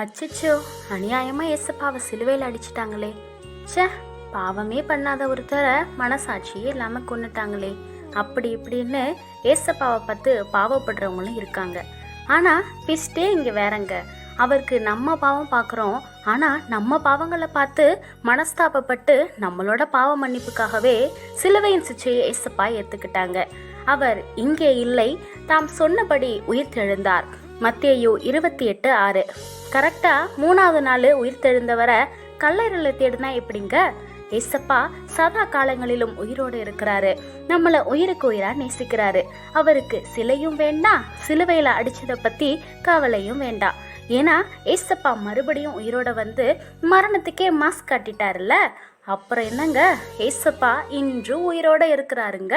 அச்சச்சோ, அநியாயமா ஏசப்பாவை சிலுவையில் அடிச்சிட்டாங்களே. ச்சே, பாவமே பண்ணாத ஒருத்தரை மனசாட்சியே இல்லாம கொன்னுட்டாங்களே. அப்படி இப்படின்னு ஏசப்பாவை பார்த்து பாவப்படுறவங்களும் இருக்காங்க. ஆனா பிஸ்டே இங்க வேறங்க. அவருக்கு நம்ம பாவம் பார்க்குறோம், ஆனா நம்ம பாவங்களை பார்த்து மனஸ்தாபப்பட்டு நம்மளோட பாவ மன்னிப்புக்காகவே சிலுவையின் சிச்சையை ஏசப்பா ஏத்துக்கிட்டாங்க. அவர் இங்கே இல்லை, தாம் சொன்னபடி உயிர்த்தெழுந்தார். மத்தேயு 28:6. கரெக்டா 3வது நாள் உயிர்த்தெழுந்தவரை கல்லறையில தேடுனா எப்படிங்க? ஏசப்பா சதா காலங்களிலும் உயிரோடு இருக்கிறாரு. நம்மளை உயிருக்கு உயிரா நேசிக்கிறாரு. அவருக்கு சிலையும் வேண்டாம், சிலுவையில அடிச்சதை பத்தி கவலையும் வேண்டாம். ஏன்னா ஏசப்பா மறுபடியும் உயிரோட வந்து மரணத்துக்கே மாஸ்க் காட்டிட்டாருல்ல. அப்புறம் என்னங்க, ஏசப்பா இன்றும் உயிரோட இருக்கிறாருங்க.